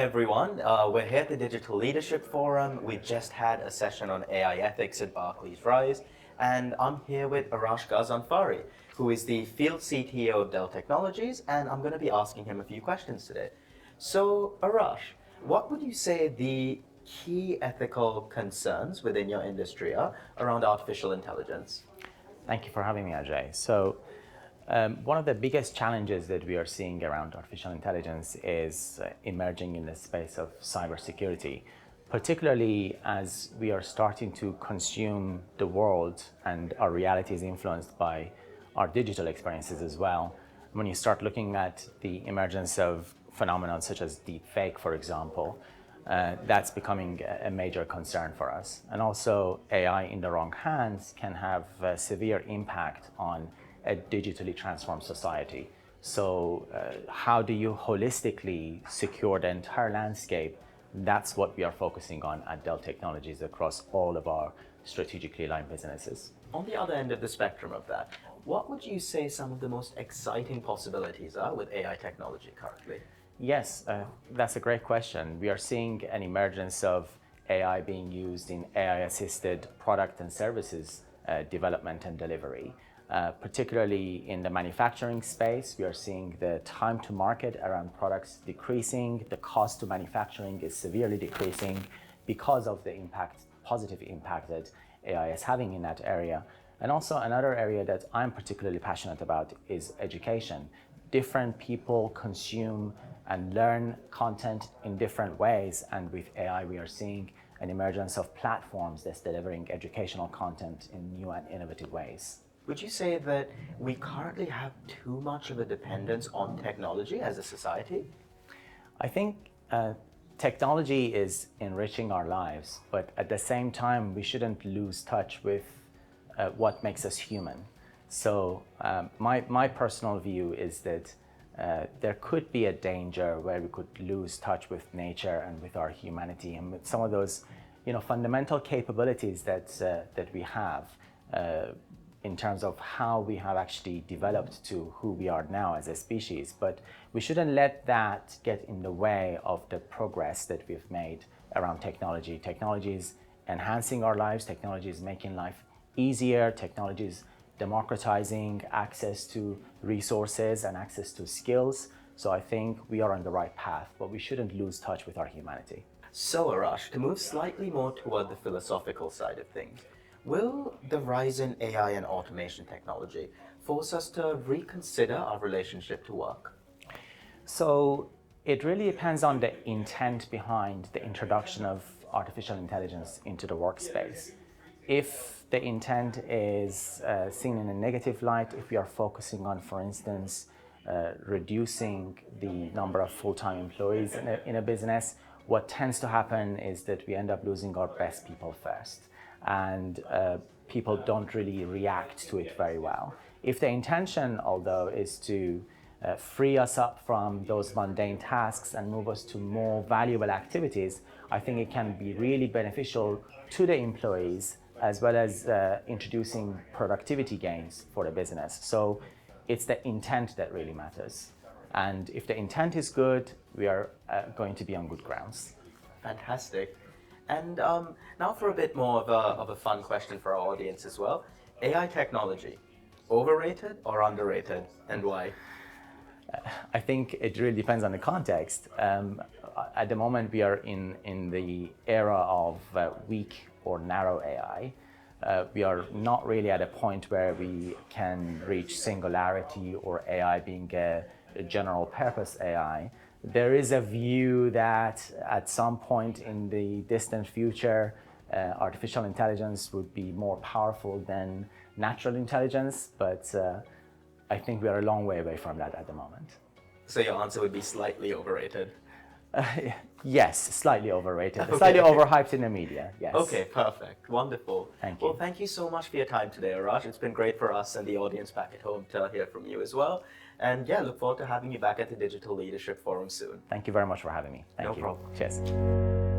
everyone. We're here at the Digital Leadership Forum. We just had a session on AI ethics at Barclays Rise, and I'm here with Arash Ghazanfari, who is the Field CTO of Dell Technologies, and I'm going to be asking him a few questions today. So, Arash, what would you say the key ethical concerns within your industry are around artificial intelligence? Thank you for having me, Ajay. One of the biggest challenges that we are seeing around artificial intelligence is emerging in the space of cybersecurity, particularly as we are starting to consume the world and our reality is influenced by our digital experiences as well. When you start looking at the emergence of phenomena such as deepfake, for example, that's becoming a major concern for us. And also AI in the wrong hands can have a severe impact on a digitally transformed society. So how do you holistically secure the entire landscape? That's what we are focusing on at Dell Technologies across all of our strategically aligned businesses. On the other end of the spectrum of that, what would you say some of the most exciting possibilities are with AI technology currently? Yes, that's a great question. We are seeing an emergence of AI being used in AI-assisted product and services development and delivery. Particularly in the manufacturing space, we are seeing the time to market around products decreasing. The cost to manufacturing is severely decreasing because of the positive impact that AI is having in that area. And also another area that I'm particularly passionate about is education. Different people consume and learn content in different ways, and with AI we are seeing an emergence of platforms that's delivering educational content in new and innovative ways. Would you say that we currently have too much of a dependence on technology as a society? I think technology is enriching our lives, but at the same time, we shouldn't lose touch with what makes us human. So my personal view is that there could be a danger where we could lose touch with nature and with our humanity and with some of those, fundamental capabilities that we have. In terms of how we have actually developed to who we are now as a species. But we shouldn't let that get in the way of the progress that we've made around technology. Technology is enhancing our lives, technology is making life easier, technology is democratizing access to resources and access to skills. So I think we are on the right path, but we shouldn't lose touch with our humanity. So Arash, to move slightly more toward the philosophical side of things, will the rise in AI and automation technology force us to reconsider our relationship to work? So it really depends on the intent behind the introduction of artificial intelligence into the workspace. If the intent is seen in a negative light, if we are focusing on, for instance, reducing the number of full-time employees in a business, what tends to happen is that we end up losing our best people first. And people don't really react to it very well. If the intention, although, is to free us up from those mundane tasks and move us to more valuable activities, I think it can be really beneficial to the employees as well as introducing productivity gains for the business. So it's the intent that really matters. And if the intent is good, we are going to be on good grounds. Fantastic. And now for a bit more of a fun question for our audience as well. AI technology, overrated or underrated, and why? I think it really depends on the context. At the moment, we are in the era of weak or narrow AI. We are not really at a point where we can reach singularity or AI being a general purpose AI. There is a view that at some point in the distant future, artificial intelligence would be more powerful than natural intelligence, but I think we are a long way away from that at the moment. So your answer would be slightly overrated? Yes, slightly overrated, Okay. Slightly overhyped in the media, yes. Okay, perfect, wonderful. Thank you. Well, thank you so much for your time today, Arash. It's been great for us and the audience back at home to hear from you as well. And yeah, look forward to having you back at the Digital Leadership Forum soon. Thank you very much for having me. Thank you. No problem. Cheers.